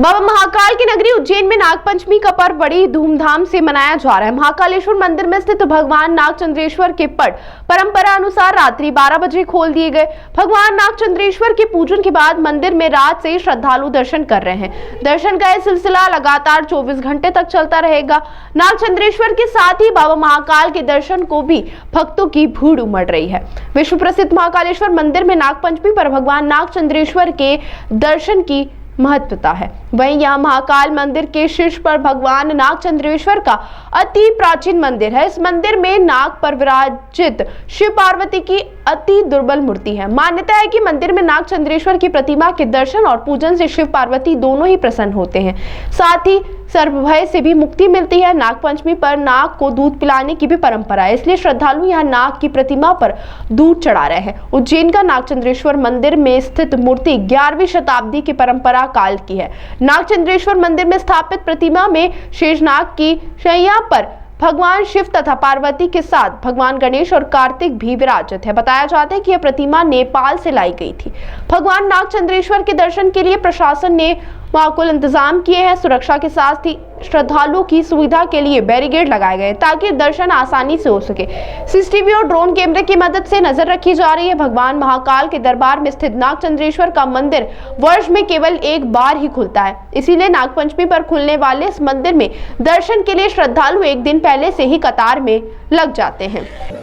बाबा महाकाल की नगरी उज्जैन में नागपंचमी का पर्व बड़ी धूमधाम से मनाया जा रहा है। महाकालेश्वर मंदिर में स्थित भगवान नागचंद्रेश्वर के पट परंपरा अनुसार रात्रि 12 बजे खोल दिए गए। भगवान नागचंद्रेश्वर के पूजन के बाद मंदिर में रात से श्रद्धालु दर्शन कर रहे हैं। दर्शन का यह सिलसिला लगातार 24 घंटे तक चलता रहेगा। नागचंद्रेश्वर के साथ ही बाबा महाकाल के दर्शन को भी भक्तों की भीड़ उमड़ रही है। विश्व प्रसिद्ध महाकालेश्वर मंदिर में नागपंचमी पर भगवान नागचंद्रेश्वर के दर्शन की महत्वता है। वहीं यहाँ महाकाल मंदिर के शीर्ष पर भगवान नागचंद्रेश्वर का अति प्राचीन मंदिर है। इस मंदिर में नाग पर विराजित शिव पार्वती की अति दुर्बल मूर्ति है। मान्यता है कि मंदिर में नागचंद्रेश्वर की प्रतिमा के दर्शन और पूजन से शिव पार्वती दोनों ही प्रसन्न होते हैं। साथ ही सर्वभय से भी मुक्ति मिलती है। नागपंचमी पर नाग को दूध पिलाने की भी परंपरा है, इसलिए श्रद्धालु यहाँ नाग की प्रतिमा पर दूध चढ़ा रहे हैं। उज्जैन का नागचंद्रेश्वर मंदिर में स्थित मूर्ति 11वीं शताब्दी की परंपरा काल की है। नागचंद्रेश्वर मंदिर में स्थापित प्रतिमा में शेषनाग की शैया पर भगवान शिव तथा पार्वती के साथ भगवान गणेश और कार्तिक भी विराजित है। बताया जाता है कि यह प्रतिमा नेपाल से लाई गई थी। भगवान नागचंद्रेश्वर के दर्शन के लिए प्रशासन ने माकूल इंतजाम किए हैं। सुरक्षा के साथ ही श्रद्धालुओं की सुविधा के लिए बैरिकेड लगाए गए ताकि दर्शन आसानी से हो सके। सीसीटीवी और ड्रोन कैमरे की मदद से नजर रखी जा रही है। भगवान महाकाल के दरबार में स्थित नागचंद्रेश्वर का मंदिर वर्ष में केवल एक बार ही खुलता है, इसीलिए नागपंचमी पर खुलने वाले इस मंदिर में दर्शन के लिए श्रद्धालु एक दिन पहले से ही कतार में लग जाते हैं।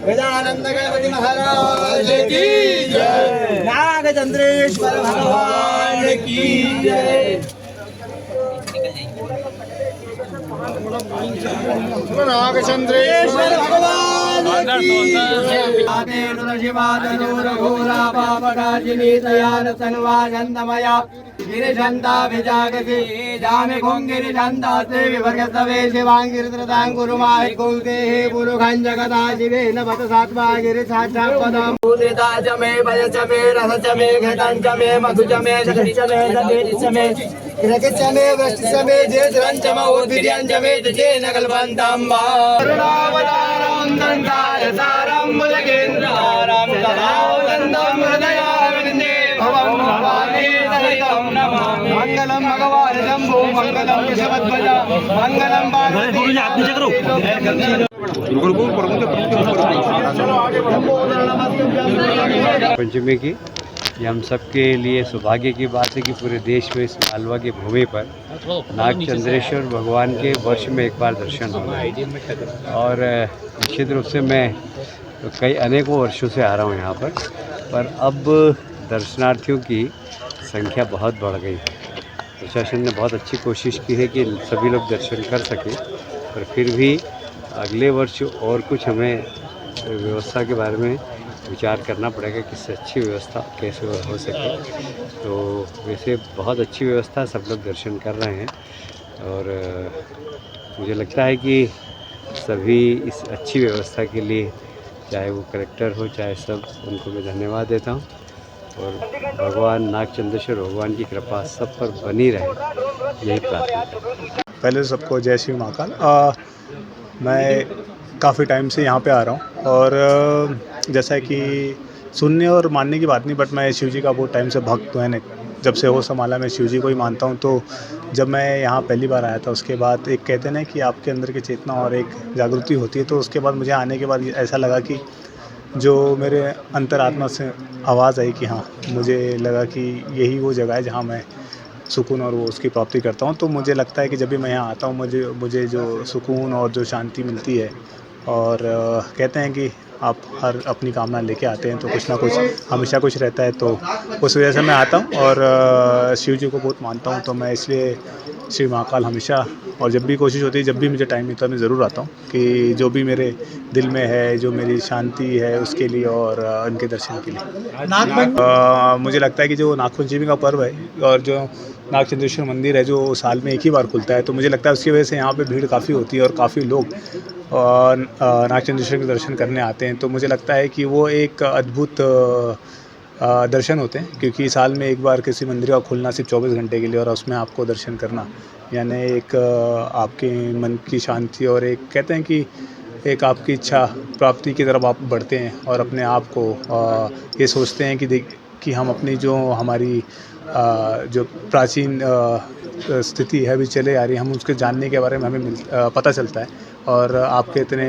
नागचंद्रेश्वर भगवान की जय। नागचंद्रेश्वर भगवान की जय। शिवादनूर घोरा पापकाजिनी तयान सन्वानंदमया गिरिशंता विजागति जामे घोंगिरिशंता से विवर्गसवे शिवांगिरत्रतां गुरुमाहि कुलदेहे पुरुखं जगता शिवेन भत सात्वा गिरिसाक्षात्पदम् उदिता च मे भय च मे रस च मे घटं च मे मधु च मे जगति च मे जगति च मे रगत च मे वृष्टि च मे जेत्रं च मे उद्भिद्यं च मे तेन कल्पन्तं वा करुणावतारं दन्ताय सारं भुजगेन्द्रहारं सदानन्दं हृदयारविन्दे भवं भवानी सहितं नमामि। मंगलम भगवान शंभो मंगलम केशवध्वज मंगलम पंचमी की ये हम सबके लिए सौभाग्य की बात है कि पूरे देश में इस मालवा की भूमि पर नागचंद्रेश्वर भगवान के वर्ष में एक बार दर्शन हो रहा है। और निश्चित रूप से मैं कई अनेकों वर्षों से आ रहा हूँ यहाँ पर अब दर्शनार्थियों की संख्या बहुत बढ़ गई है। प्रशासन ने बहुत अच्छी कोशिश की है कि सभी लोग दर्शन कर सकें, पर फिर भी अगले वर्ष और कुछ हमें व्यवस्था के बारे में विचार करना पड़ेगा कि इससे अच्छी व्यवस्था कैसे हो सके। तो वैसे बहुत अच्छी व्यवस्था, सब लोग दर्शन कर रहे हैं और मुझे लगता है कि सभी इस अच्छी व्यवस्था के लिए, चाहे वो कलेक्टर हो चाहे सब, उनको मैं धन्यवाद देता हूँ। और भगवान नागचंद्रेश्वर भगवान की कृपा सब पर बनी रहे, यही प्रार्थना। पहले तो सबको जय श्री महाकाल। मैं काफ़ी टाइम से यहाँ पे आ रहा हूँ और जैसा कि सुनने और मानने की बात नहीं, बट मैं शिव जी का बहुत टाइम से भक्त हूँ। जब से होश संभाला मैं शिव जी को ही मानता हूँ। तो जब मैं यहाँ पहली बार आया था, उसके बाद एक कहते हैं ना कि आपके अंदर की चेतना और एक जागृति होती है, तो उसके बाद मुझे आने के बाद ऐसा लगा कि जो मेरे अंतरात्मा से आवाज़ आई कि हाँ, मुझे लगा कि यही वो जगह है जहाँ मैं सुकून और वो उसकी प्राप्ति करता हूँ। तो मुझे लगता है कि जब भी मैं यहाँ आता हूँ मुझे जो सुकून और जो शांति मिलती है। और कहते हैं कि आप हर अपनी कामना लेके आते हैं तो कुछ ना कुछ हमेशा कुछ रहता है, तो उस वजह से मैं आता हूँ और शिव जी को बहुत मानता हूँ। तो मैं इसलिए श्री महाकाल हमेशा, और जब भी कोशिश होती है, जब भी मुझे टाइम मिलता है, मैं ज़रूर आता हूँ कि जो भी मेरे दिल में है, जो मेरी शांति है, उसके लिए और उनके दर्शन के लिए। मुझे लगता है कि जो नागपंचमी का पर्व है और जो नागचंद्रेश्वर मंदिर है जो साल में एक ही बार खुलता है, तो मुझे लगता है उसकी वजह से यहाँ पे भीड़ काफ़ी होती है और काफ़ी लोग नागचंद्रेश्वर के दर्शन करने आते हैं। तो मुझे लगता है कि वो एक अद्भुत दर्शन होते हैं, क्योंकि साल में एक बार किसी मंदिर का खुलना सिर्फ 24 घंटे के लिए और उसमें आपको दर्शन करना, यानी एक आपके मन की शांति और एक कहते हैं कि एक आपकी इच्छा प्राप्ति की तरफ आप बढ़ते हैं और अपने आप को ये सोचते हैं कि हम अपनी जो हमारी जो प्राचीन स्थिति है अभी चले आ रही है, हम उसके जानने के बारे में हमें पता चलता है। और आपके इतने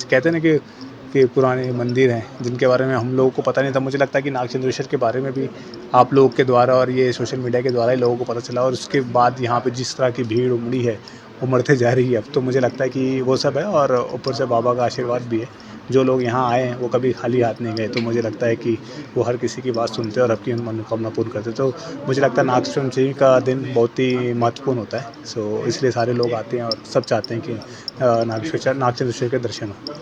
कहते हैं ना कि पुराने मंदिर हैं जिनके बारे में हम लोगों को पता नहीं था। मुझे लगता है कि नागचंद्रेश्वर के बारे में भी आप लोगों के द्वारा और ये सोशल मीडिया के द्वारा ही लोगों को पता चला, और उसके बाद यहाँ पे जिस तरह की भीड़ उमड़ी है, उमड़ते जा रही है अब, तो मुझे लगता है कि वो सब है। और ऊपर से बाबा का आशीर्वाद भी है। जो लोग यहाँ आए हैं वो कभी खाली हाथ नहीं गए, तो मुझे लगता है कि वो हर किसी की बात सुनते हैं और आपकी मनोकामना पूर्ण करते हैं। तो मुझे लगता है नागपंचमी का दिन बहुत ही महत्वपूर्ण होता है। सो इसलिए सारे लोग आते हैं और सब चाहते हैं कि नागचंद्रेश्वर के दर्शन हो।